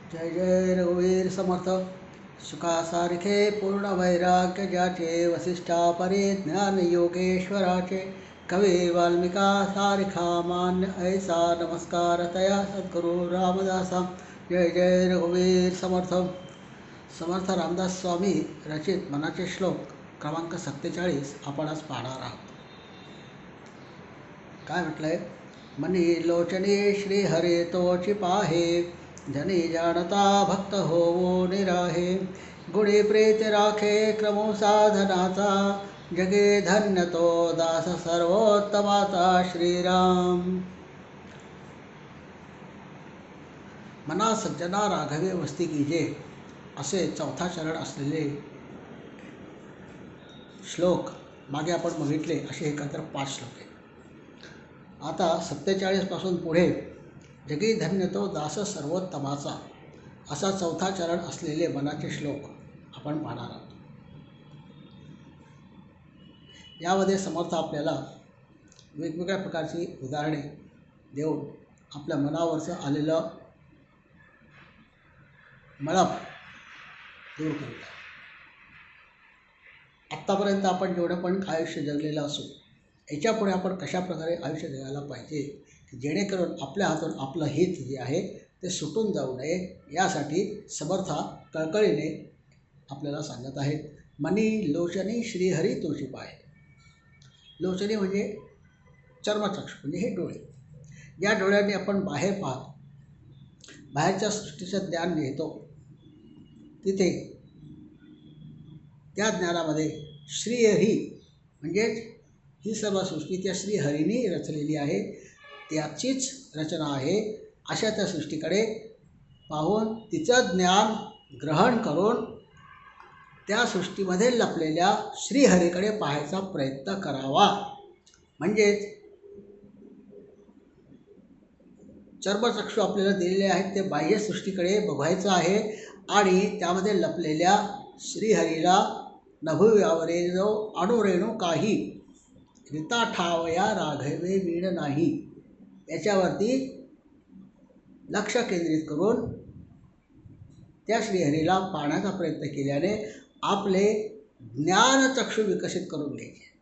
जय जय रघुवीर समर्थ. सुखासारखे पूर्ण वैराग्य ज्याचे, वसिष्ठा परे ज्ञान योगेश्वराचे. कवी वाल्मिका सारिखा मान्य ऐसा, नमस्कार तया सद्गुरु रामदासा. जय जय रघुवीर समर्थ. समर्थ रामदास स्वामी रचित मनाचे श्लोक क्रमांक 47 आपण आज पाहणार आहोत. काय म्हटलंय? मनी लोचने श्री हरे तोची पाहे, जनी जाणता भक्त होवो निराहे. गुणी प्रीती राखे क्रमो साधनाचा, जगे धन्य तो दास सर्वोत्तमाचा श्रीराम. मना सज्जना राघवे वस्ती कीजे, असे चौथा चरण असलेले श्लोक मागे आपण बघितले. असे एकत्र 5 श्लोक आहेत. आता 47 पासून पुढे जगी धन्य तो दास सर्वोत्तमाचा असा चौथा चरण असलेले मनाचे श्लोक आपण पाहणार आहोत. यामध्ये समर्थ आपल्याला वेगवेगळ्या प्रकारची उदाहरणे देऊन आपल्या मनावरचं आलेलं मळप दूर करतात. आत्तापर्यंत आपण जेवढं पण आयुष्य जगलेलं असू, याच्यापुढे आपण कशाप्रकारे आयुष्य जगायला पाहिजे, की जेणेकरून आपल्या हातून आपलं हित जे आहे ते सुटून जाऊ नये, यासाठी समर्था कळकळीने आपल्याला सांगत आहेत. मनी लोचनी श्रीहरी तोची पाहे. लोचनी म्हणजे चर्मचक्षु, म्हणजे हे डोळे. या डोळ्यांनी आपण बाहेर पाहतो, बाहेरच्या सृष्टीचं ज्ञान घेतो. तिथे त्या ज्ञानामध्ये श्रीहरी म्हणजेच ही सर्व सृष्टी त्या श्रीहरीने रचलेली आहे, त्याचीच रचना आहे. अशा त्या सृष्टीकडे पाहून तिचं ज्ञान ग्रहण करून त्या सृष्टीमध्ये लपलेल्या श्रीहरीकडे पाहायचा प्रयत्न करावा. म्हणजेच चर्मचक्षु आपल्याला दिलेले आहेत ते बाह्य सृष्टीकडे बघायचं आहे आणि त्यामध्ये लपलेल्या श्रीहरीला नभुयावरेनो अणुरेणू काही, रिता ठावया राघवे वीण नाही, याच्यावरती लक्ष केंद्रित करून त्या श्रीहरीला पाहण्याचा प्रयत्न केल्याने आपले ज्ञानचक्षु विकसित करून घ्यायचे.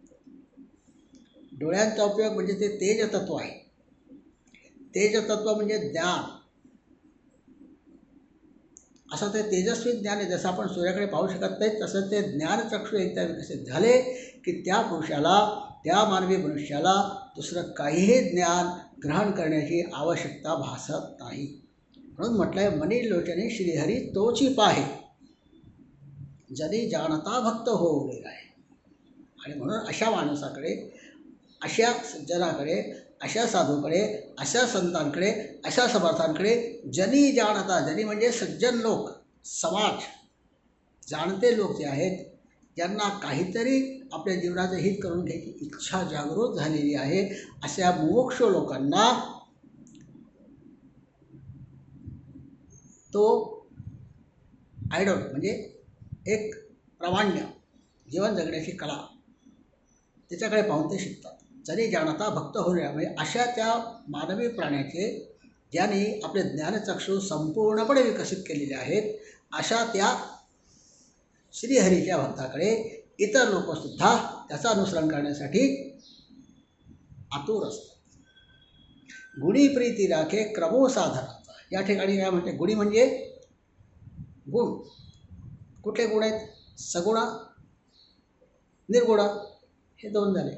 डोळ्यांचा उपयोग म्हणजे ते तेजतत्व आहे. तेजतत्व म्हणजे ज्ञान. असं ते तेजस्वी ज्ञान आहे. जसं आपण सूर्याकडे पाहू शकत नाही, तसं ते ज्ञानचक्षु एकदा विकसित झाले की त्या पुरुषाला, त्या मानवी मनुष्याला दुसरं काहीही ज्ञान ग्रहण करण्याची आवश्यकता भासत नाही. म्हणून म्हटलं आहे, मनी लोचने श्रीहरी तोची पाहे, जनी जाणता भक्त होऊ निराहे. आणि म्हणून अशा माणसाकडे, अशा सज्जनाकडे, अशा साधूकडे, अशा संतांकडे, अशा समर्थांकडे जनी जाणता, जनी म्हणजे सज्जन लोक, समाज, जाणते लोक जे आहेत, ज्यांना काहीतरी आपल्या जीवनाचं हित करून घ्यायची इच्छा जागृत झालेली आहे, अशा मोक्ष लोकांना तो आयडॉल म्हणजे एक प्रामाण्य जीवन जगण्याची कला, त्याच्याकडे पाहून ते शिकतात. जरी जाणता भक्त होण्या म्हणजे अशा त्या मानवी प्राण्याचे ज्यांनी आपले ज्ञानचक्षु संपूर्णपणे विकसित केलेले आहेत, अशा त्या श्रीहरीच्या भक्ताकडे इतर लोकसुद्धा त्याचं अनुसरण करण्यासाठी आतुर असतात. गुणी प्रीती राखे क्रमो साधनाचा. या ठिकाणी काय म्हणते? गुणी म्हणजे गुण. कुठले गुण आहेत? सगुण, निर्गुण, हे 2 झाले.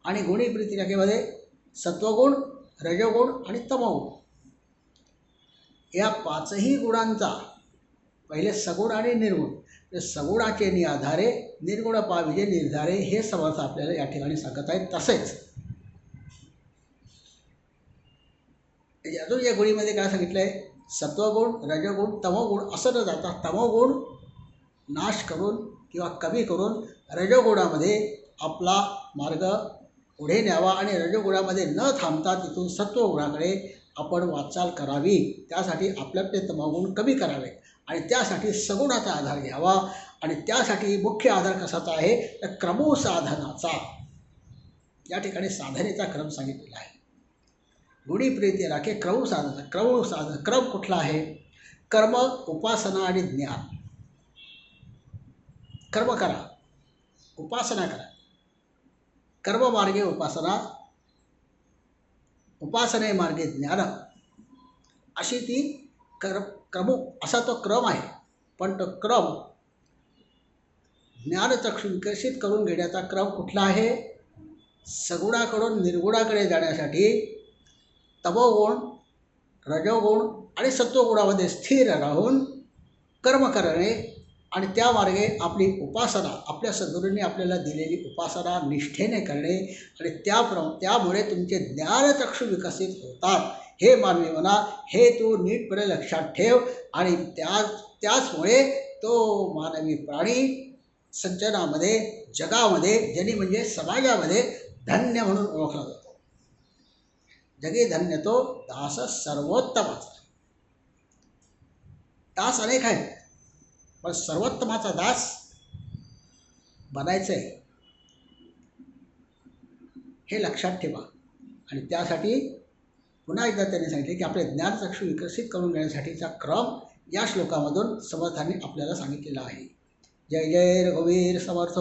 आणि गुणी प्रीती राखेमध्ये सत्वगुण, रजोगुण आणि तमोगुण, या 5ही गुणांचा पहिले सगुण आणि निर्गुण, सगुणाचे निआधारे निर्गुण पाविजे निर्धारे, हे समर्थ आपल्याला या ठिकाणी सांगत आहेत. तसेच अजून या गुणीमध्ये काय सांगितलं आहे? सत्वगुण, रजोगुण, तमोगुण असं न जाता तमोगुण नाश करून किंवा कमी करून रजोगुणामध्ये आपला मार्ग पुढे न्यावा आणि रजोगुणामध्ये न थांबता तिथून सत्वगुणाकडे आपण वाटचाल करावी. त्यासाठी आपल्याकडे तमोगुण कमी करावे आणि त्यासाठी सगुणाचा आधार घ्यावा. आणि त्यासाठी मुख्य आधार कशाचा आहे? तर क्रमो साधनाचा. या ठिकाणी साधनेचा क्रम सांगितलेला आहे. गुणी प्रीती राखे क्रम साधना. क्रम कुठला आहे? कर्म, उपासना आणि ज्ञान. कर्म करा, उपासना करा. कर्ममार्गे उपासना, उपासनेमार्गे ज्ञान, अशी ती क्रम असा तो क्रम आहे. पण तो क्रम ज्ञानचक्षु विकसित करून घेण्याचा क्रम कुठला आहे? सगुणाकडून निर्गुणाकडे जाण्यासाठी तमोगुण, रजोगुण आणि सत्वगुणामध्ये स्थिर राहून कर्म करणे आणि त्या मार्गे आपली उपासना, आपल्या सद्गुरूंनी आपल्याला दिलेली उपासना निष्ठेने करणे आणि त्यामुळे तुमचे ज्ञानचक्षु विकसित होतात. हे मानवी मना, हे तू नीटपणे लक्षात ठेव. आणि त्याचमुळे तो मानवी प्राणी सज्जनामध्ये, जगामध्ये, जनी म्हणजे समाजामध्ये धन्य म्हणून ओळखला जातो. जगी धन्य तो दास सर्वोत्तमाचा. दास अनेक आहेत, पण सर्वोत्तमाचा दास बनायचं आहे, हे लक्षात ठेवा. आणि त्यासाठी पुन्हा एकदा त्यांनी सांगितले की आपले ज्ञानचक्षु विकसित करून घेण्यासाठीचा क्रम या श्लोकामधून समर्थांनी आपल्याला सांगितलेला आहे. जय जय रघुवीर समर्थ.